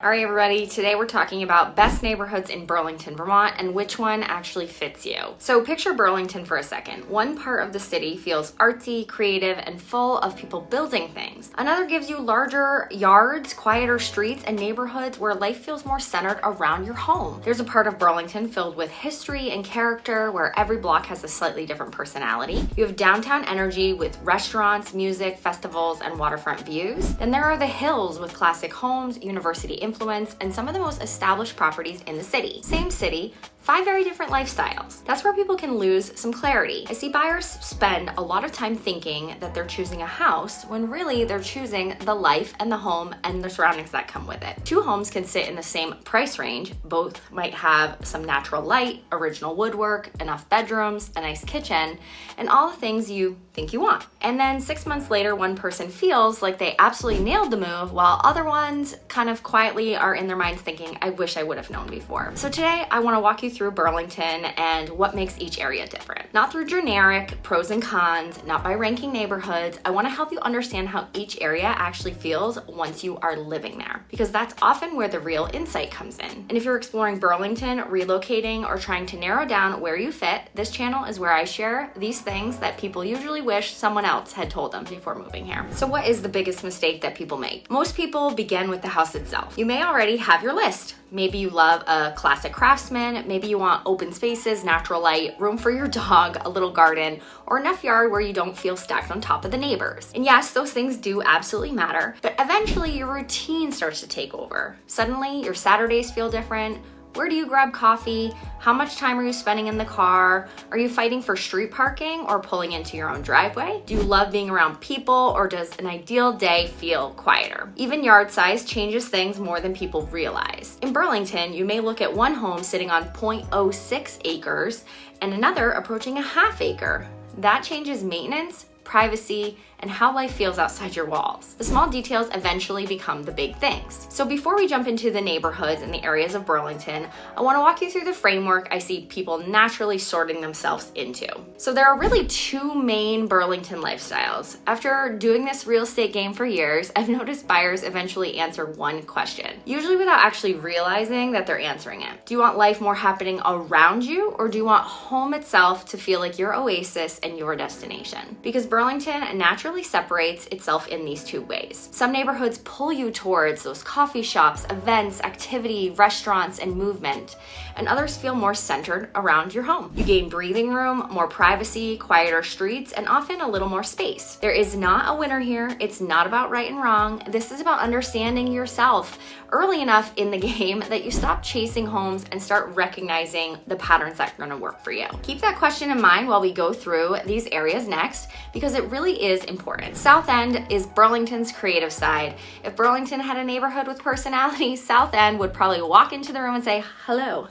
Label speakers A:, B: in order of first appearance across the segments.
A: All right, everybody, today we're talking about best neighborhoods in Burlington, Vermont, and which one actually fits you. So picture Burlington for a second. One part of the city feels artsy, creative, and full of people building things. Another gives you larger yards, quieter streets, and neighborhoods where life feels more centered around your home. There's a part of Burlington filled with history and character where every block has a slightly different personality. You have downtown energy with restaurants, music, festivals, and waterfront views. Then there are the hills with classic homes, university influence, and some of the most established properties in the city. Same city, 5 very different lifestyles. That's where people can lose some clarity. I see buyers spend a lot of time thinking that they're choosing a house when really they're choosing the life and the home and the surroundings that come with it. 2 homes can sit in the same price range. Both might have some natural light, original woodwork, enough bedrooms, a nice kitchen, and all the things you think you want. And then 6 months later, one person feels like they absolutely nailed the move, while other ones kind of quietly are in their minds thinking, I wish I would have known before. So today I want to walk you through Burlington and what makes each area different. Not through generic pros and cons, not by ranking neighborhoods. I want to help you understand how each area actually feels once you are living there, because that's often where the real insight comes in. And if you're exploring Burlington, relocating, or trying to narrow down where you fit, this channel is where I share these things that people usually wish someone else had told them before moving here. So what is the biggest mistake that people make? Most people begin with the house itself. You may already have your list. Maybe you love a classic craftsman, maybe you want open spaces, natural light, room for your dog, a little garden, or enough yard where you don't feel stacked on top of the neighbors. And yes, those things do absolutely matter, but eventually your routine starts to take over. Suddenly, your Saturdays feel different. Where do you grab coffee? How much time are you spending in the car? Are you fighting for street parking or pulling into your own driveway? Do you love being around people, or does an ideal day feel quieter? Even yard size changes things more than people realize. In Burlington, you may look at one home sitting on 0.06 acres and another approaching a half acre. That changes maintenance, privacy, and how life feels outside your walls. The small details eventually become the big things. So before we jump into the neighborhoods and the areas of Burlington, I want to walk you through the framework I see people naturally sorting themselves into. So there are really 2 main Burlington lifestyles. After doing this real estate game for years, I've noticed buyers eventually answer one question, usually without actually realizing that they're answering it. Do you want life more happening around you, or do you want home itself to feel like your oasis and your destination? Because Burlington naturally separates itself in these 2 ways. Some neighborhoods pull you towards those coffee shops, events, activity, restaurants, and movement, and others feel more centered around your home. You gain breathing room, more privacy, quieter streets, and often a little more space. There is not a winner here. It's not about right and wrong. This is about understanding yourself early enough in the game that you stop chasing homes and start recognizing the patterns that are going to work for you. Keep that question in mind while we go through these areas next, because it really is important. South End is Burlington's creative side. If Burlington had a neighborhood with personality, South End would probably walk into the room and say, hello.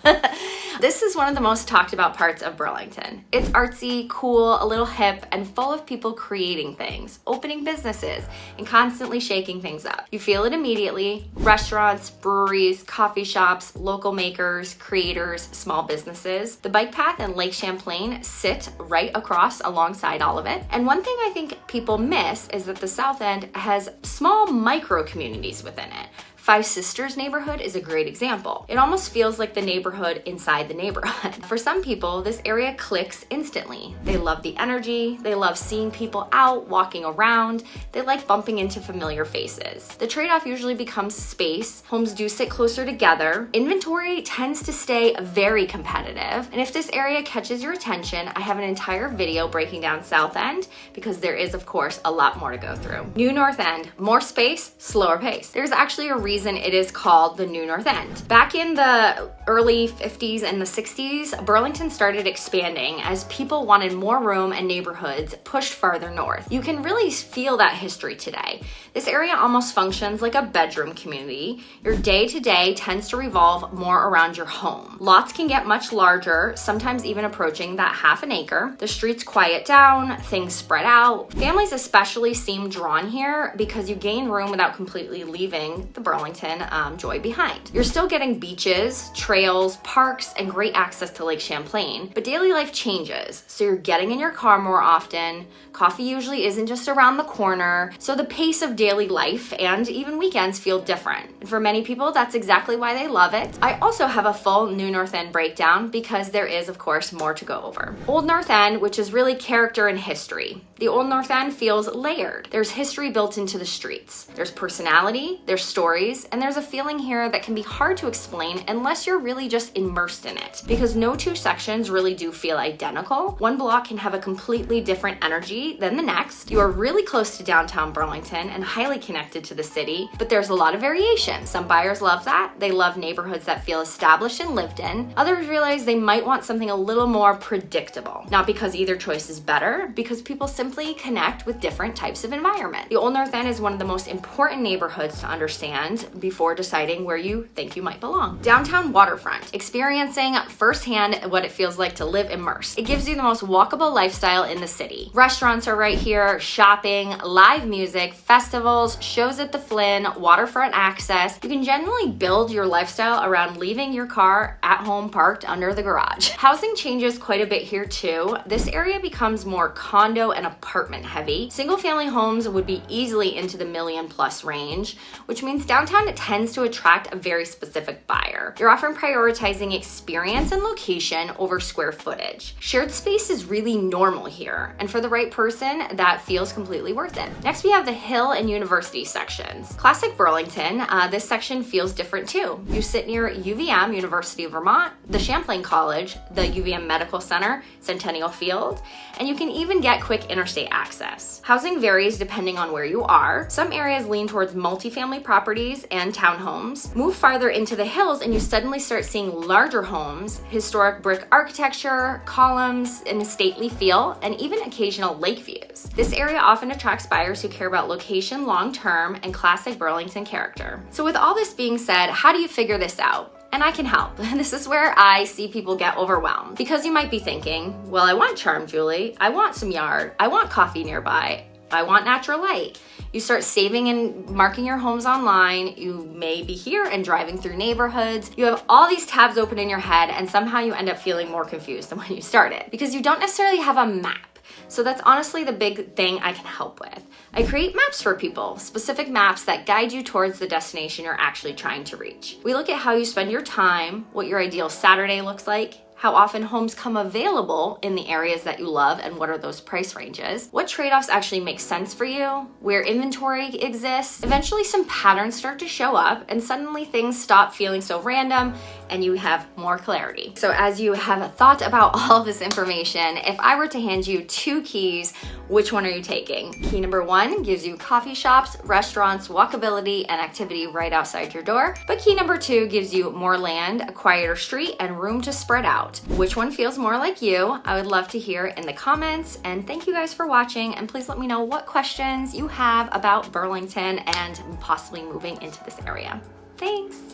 A: This is one of the most talked about parts of Burlington. It's artsy, cool, a little hip, and full of people creating things, opening businesses, and constantly shaking things up. You feel it immediately. Restaurants, breweries, coffee shops, local makers, creators, small businesses. The bike path and Lake Champlain sit right across alongside all of it. And one thing I think people miss is that the South End has small micro communities within it. Five Sisters neighborhood is a great example. It almost feels like the neighborhood inside the neighborhood. For some people, this area clicks instantly. They love the energy, they love seeing people out, walking around, they like bumping into familiar faces. The trade-off usually becomes space. Homes do sit closer together. Inventory tends to stay very competitive. And if this area catches your attention, I have an entire video breaking down South End, because there is, of course, a lot more to go through. New North End, more space, slower pace. There's actually a reason it is called the New North End. Back in the early 50s and the 60s, Burlington started expanding as people wanted more room and neighborhoods pushed farther north. You can really feel that history today. This area almost functions like a bedroom community. Your day-to-day tends to revolve more around your home. Lots can get much larger, sometimes even approaching that half an acre. The streets quiet down, things spread out. Families especially seem drawn here because you gain room without completely leaving the Burlington Burlington joy behind. You're still getting beaches, trails, parks, and great access to Lake Champlain, but daily life changes. So you're getting in your car more often, coffee usually isn't just around the corner, so the pace of daily life and even weekends feel different. And for many people, that's exactly why they love it. I also have a full New North End breakdown because there is, of course, more to go over. Old North End, which is really character and history. The Old North End feels layered. There's history built into the streets. There's personality, there's stories, and there's a feeling here that can be hard to explain unless you're really just immersed in it. Because no two sections really do feel identical. One block can have a completely different energy than the next. You are really close to downtown Burlington and highly connected to the city, but there's a lot of variation. Some buyers love that. They love neighborhoods that feel established and lived in. Others realize they might want something a little more predictable. Not because either choice is better, because people simply connect with different types of environment. The Old North End is one of the most important neighborhoods to understand before deciding where you think you might belong. Downtown Waterfront, experiencing firsthand what it feels like to live immersed. It gives you the most walkable lifestyle in the city. Restaurants are right here, shopping, live music, festivals, shows at the Flynn, waterfront access. You can generally build your lifestyle around leaving your car at home parked under the garage. Housing changes quite a bit here too. This area becomes more condo and apartment heavy. Single family homes would be easily into the $1 million+ range, which means downtown tends to attract a very specific buyer. You're often prioritizing experience and location over square footage. Shared space is really normal here, and for the right person, that feels completely worth it. Next, we have the Hill and University sections. Classic Burlington, this section feels different too. You sit near UVM, University of Vermont, the Champlain College, the UVM Medical Center, Centennial Field, and you can even get quick interstate access. Housing varies depending on where you are. Some areas lean towards multifamily properties and townhomes. Move farther into the hills and you suddenly start seeing larger homes, historic brick architecture, columns, and a stately feel, and even occasional lake views. This area often attracts buyers who care about location long-term and classic Burlington character. So with all this being said, how do you figure this out? And I can help. This is where I see people get overwhelmed. Because you might be thinking, well, I want charm, Julie. I want some yard. I want coffee nearby. I want natural light. You start saving and marking your homes online. You may be here and driving through neighborhoods. You have all these tabs open in your head, and somehow you end up feeling more confused than when you started because you don't necessarily have a map. So that's honestly the big thing I can help with. I create maps for people, specific maps that guide you towards the destination you're actually trying to reach. We look at how you spend your time, what your ideal Saturday looks like, how often homes come available in the areas that you love and what are those price ranges, what trade-offs actually make sense for you, where inventory exists. Eventually some patterns start to show up and suddenly things stop feeling so random and you have more clarity. So as you have thought about all of this information, if I were to hand you 2 keys, which one are you taking? Key number 1 gives you coffee shops, restaurants, walkability, and activity right outside your door. But key number 2 gives you more land, a quieter street, and room to spread out. Which one feels more like you? I would love to hear in the comments. And thank you guys for watching. And please let me know what questions you have about Burlington and possibly moving into this area. Thanks.